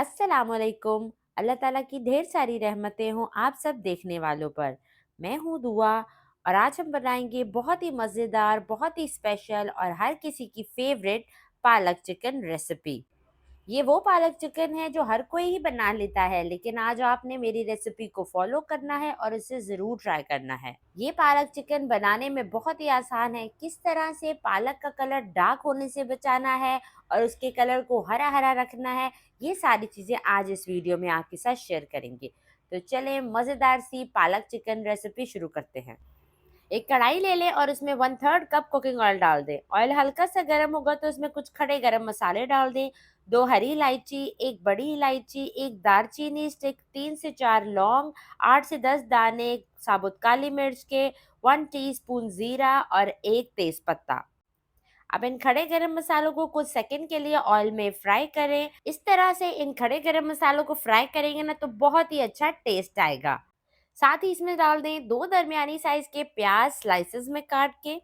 अस्सलामुअलैकुम। अल्लाह ताला की ढेर सारी रहमतें हों आप सब देखने वालों पर। मैं हूँ दुआ और आज हम बनाएंगे बहुत ही मज़ेदार, बहुत ही स्पेशल और हर किसी की फेवरेट पालक चिकन रेसिपी। ये वो पालक चिकन है जो हर कोई ही बना लेता है, लेकिन आज आपने मेरी रेसिपी को फॉलो करना है और इसे ज़रूर ट्राई करना है। ये पालक चिकन बनाने में बहुत ही आसान है। किस तरह से पालक का कलर डार्क होने से बचाना है और उसके कलर को हरा हरा रखना है, ये सारी चीज़ें आज इस वीडियो में आपके साथ शेयर करेंगे। तो चलें मज़ेदार सी पालक चिकन रेसिपी शुरू करते हैं। एक कढ़ाई ले लें और उसमें 1/3 कप कुकिंग ऑयल डाल दें। ऑयल हल्का सा गर्म होगा तो उसमें कुछ खड़े गरम मसाले डाल दें। 2 हरी इलायची, 1 बड़ी इलायची, 1 दालचीनी स्टिक, 3 से 4 लौंग, 8 से 10 दाने साबुत काली मिर्च के, 1 टीस्पून जीरा और 1 तेज पत्ता। अब इन खड़े गरम मसालों को कुछ सेकंड के लिए ऑयल में फ्राई करें। इस तरह से इन खड़े गरम मसालों को फ्राई करेंगे ना तो बहुत ही अच्छा टेस्ट आएगा। साथ ही इसमें डाल दें 2 दरमियानी साइज के प्याज स्लाइसेस में काट के।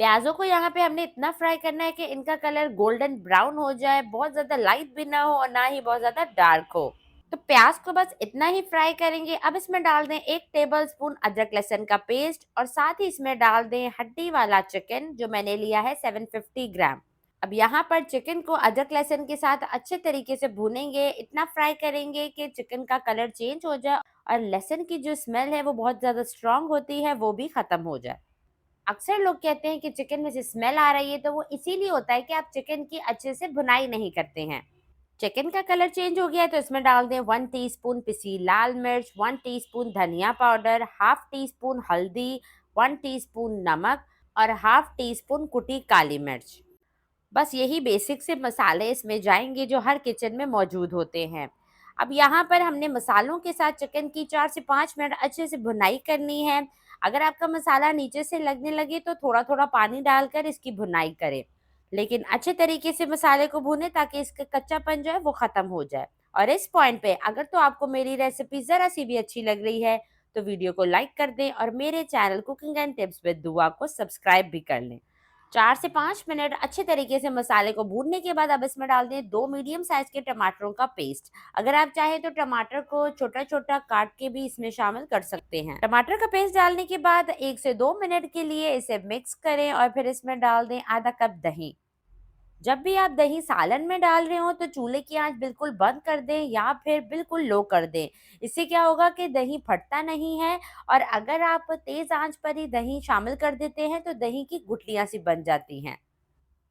प्याज़ों को यहाँ पे हमने इतना फ्राई करना है कि इनका कलर गोल्डन ब्राउन हो जाए, बहुत ज़्यादा लाइट भी ना हो और ना ही बहुत ज़्यादा डार्क हो। तो प्याज को बस इतना ही फ्राई करेंगे। अब इसमें डाल दें 1 टेबलस्पून अदरक लहसुन का पेस्ट और साथ ही इसमें डाल दें हड्डी वाला चिकन जो मैंने लिया है 750 ग्राम। अब यहाँ पर चिकन को अदरक लहसुन के साथ अच्छे तरीके से भूनेंगे, इतना फ्राई करेंगे कि चिकन का कलर चेंज हो जाए और लहसुन की जो स्मेल है वो बहुत ज़्यादा स्ट्रांग होती है वो भी ख़त्म हो जाए। अक्सर लोग कहते हैं कि चिकन में से स्मेल आ रही है, तो वो इसीलिए होता है कि आप चिकन की अच्छे से भुनाई नहीं करते हैं। चिकन का कलर चेंज हो गया है तो इसमें डाल दें 1 टीस्पून पिसी लाल मिर्च, 1 टीस्पून धनिया पाउडर, हाफ टी स्पून हल्दी, 1 टीस्पून नमक और हाफ टी स्पून कुटी काली मिर्च। बस यही बेसिक से मसाले इसमें जाएंगे जो हर किचन में मौजूद होते हैं। अब यहाँ पर हमने मसालों के साथ चिकन की 4 से 5 मिनट अच्छे से भुनाई करनी है। अगर आपका मसाला नीचे से लगने लगे तो थोड़ा थोड़ा पानी डालकर इसकी भुनाई करें, लेकिन अच्छे तरीके से मसाले को भूनें ताकि इसका कच्चापन जो है वो ख़त्म हो जाए। और इस पॉइंट पे अगर तो आपको मेरी रेसिपी ज़रा सी भी अच्छी लग रही है तो वीडियो को लाइक कर दें और मेरे channel cooking and tips with दुआ को सब्सक्राइब भी कर लें। 4 से 5 मिनट अच्छे तरीके से मसाले को भूनने के बाद अब इसमें डाल दें 2 मीडियम साइज के टमाटरों का पेस्ट। अगर आप चाहें तो टमाटर को छोटा-छोटा काट के भी इसमें शामिल कर सकते हैं। टमाटर का पेस्ट डालने के बाद 1 से 2 मिनट के लिए इसे मिक्स करें और फिर इसमें डाल दें आधा कप दही। जब भी आप दही सालन में डाल रहे हो तो चूल्हे की आंच बिल्कुल बंद कर दें या फिर बिल्कुल लो कर दें। इससे क्या होगा कि दही फटता नहीं है और अगर आप तेज आंच पर ही दही शामिल कर देते हैं तो दही की गुठलियां सी बन जाती हैं।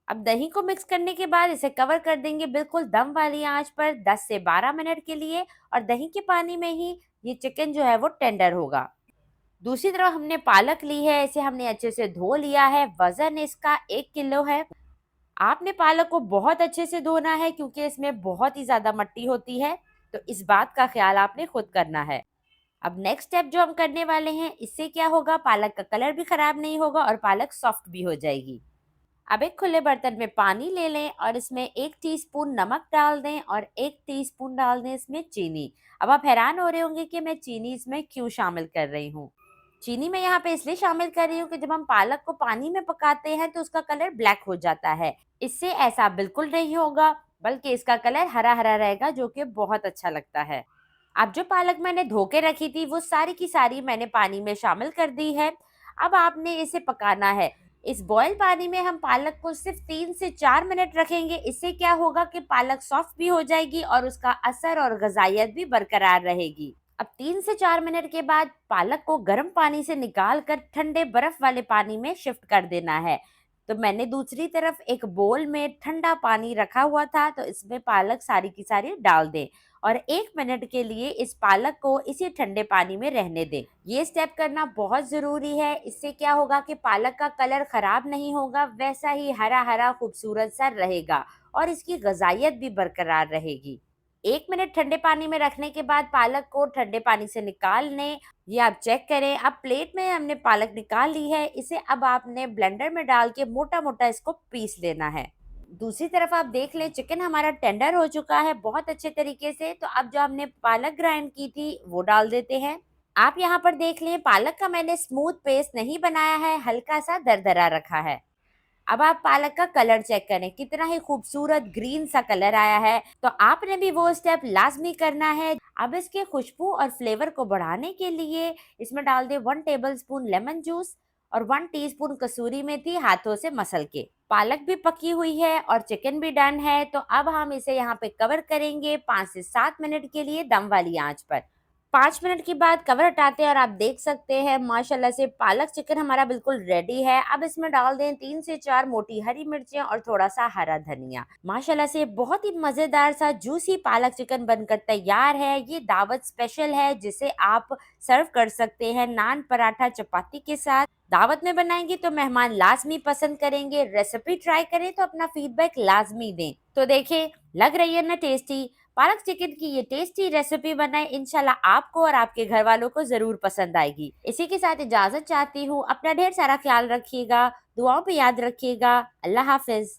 अब दही को मिक्स करने के बाद इसे कवर कर देंगे बिल्कुल दम वाली आंच पर 10 से 12 मिनट के लिए और दही के पानी में ही ये चिकन जो है वो टेंडर होगा। दूसरी तरफ हमने पालक ली है, इसे हमने अच्छे से धो लिया है। वजन इसका 1 किलो है। आपने पालक को बहुत अच्छे से धोना है क्योंकि इसमें बहुत ही ज़्यादा मिट्टी होती है, तो इस बात का ख्याल आपने खुद करना है। अब नेक्स्ट स्टेप जो हम करने वाले हैं, इससे क्या होगा, पालक का कलर भी खराब नहीं होगा और पालक सॉफ्ट भी हो जाएगी। अब एक खुले बर्तन में पानी ले लें और इसमें 1 टीस्पून नमक डाल दें और 1 टीस्पून डाल दें इसमें चीनी। अब आप हैरान हो रहे होंगे कि मैं चीनी इसमें क्यों शामिल कर रही हूँ। चीनी मैं यहाँ पे इसलिए शामिल कर रही हूँ कि जब हम पालक को पानी में पकाते हैं तो उसका कलर ब्लैक हो जाता है। इससे ऐसा बिल्कुल नहीं होगा, बल्कि इसका कलर हरा हरा रहेगा जो कि बहुत अच्छा लगता है। अब जो पालक मैंने धो के रखी थी वो सारी की सारी मैंने पानी में शामिल कर दी है। अब आपने इसे पकाना है। इस बॉयल पानी में हम पालक को सिर्फ 3 से 4 मिनट रखेंगे। इससे क्या होगा कि पालक सॉफ्ट भी हो जाएगी और उसका असर और ग़ज़ाइयत भी बरकरार रहेगी। अब 3 से 4 मिनट के बाद पालक को गर्म पानी से निकाल कर ठंडे बर्फ वाले पानी में शिफ्ट कर देना है। तो मैंने दूसरी तरफ एक बोल में ठंडा पानी रखा हुआ था, तो इसमें पालक सारी की सारी डाल दें और 1 मिनट के लिए इस पालक को इसी ठंडे पानी में रहने दें। ये स्टेप करना बहुत ज़रूरी है। इससे क्या होगा कि पालक का कलर ख़राब नहीं होगा, वैसा ही हरा हरा खूबसूरत सा रहेगा और इसकी ग़ज़ाइयत भी बरकरार रहेगी। 1 मिनट ठंडे पानी में रखने के बाद पालक को ठंडे पानी से निकाल लें। ये आप चेक करें। अब प्लेट में हमने पालक निकाल ली है। इसे अब आपने ब्लेंडर में डाल के मोटा-मोटा इसको पीस लेना है। दूसरी तरफ आप देख लें चिकन हमारा टेंडर हो चुका है बहुत अच्छे तरीके से। तो अब जो हमने पालक ग्राइंड की थी वो डाल देते हैं। आप यहाँ पर देख लें पालक का मैंने स्मूथ पेस्ट नहीं बनाया है, हल्का सा दरदरा रखा है। अब आप पालक का कलर चेक करें, कितना ही खूबसूरत ग्रीन सा कलर आया है। तो आपने भी वो स्टेप लाजमी करना है। अब इसके खुशबू और फ्लेवर को बढ़ाने के लिए इसमें डाल दे 1 टेबलस्पून लेमन जूस और 1 टीस्पून कसूरी मेथी हाथों से मसल के। पालक भी पकी हुई है और चिकन भी डन है, तो अब हम इसे यहाँ पे कवर करेंगे 5 से 7 मिनट के लिए दम वाली आंच पर। 5 मिनट के बाद कवर हटाते हैं और आप देख सकते हैं माशाल्लाह से पालक चिकन हमारा बिल्कुल रेडी है। अब इसमें डाल दें 3 से 4 मोटी हरी मिर्चें और थोड़ा सा हरा धनिया। माशाल्लाह से बहुत ही मजेदार सा जूसी पालक चिकन बनकर तैयार है। ये दावत स्पेशल है जिसे आप सर्व कर सकते हैं नान, पराठा, चपाती के साथ। दावत में बनाएंगे तो मेहमान लाजमी पसंद करेंगे। रेसिपी ट्राई करें तो अपना फीडबैक लाजमी दें। तो देखें, लग रही है ना टेस्टी। पालक चिकन की ये टेस्टी रेसिपी बनाएं, इंशाल्लाह आपको और आपके घर वालों को जरूर पसंद आएगी। इसी के साथ इजाजत चाहती हूँ। अपना ढेर सारा ख्याल रखिएगा, दुआओं पे याद रखिएगा। अल्लाह हाफिज।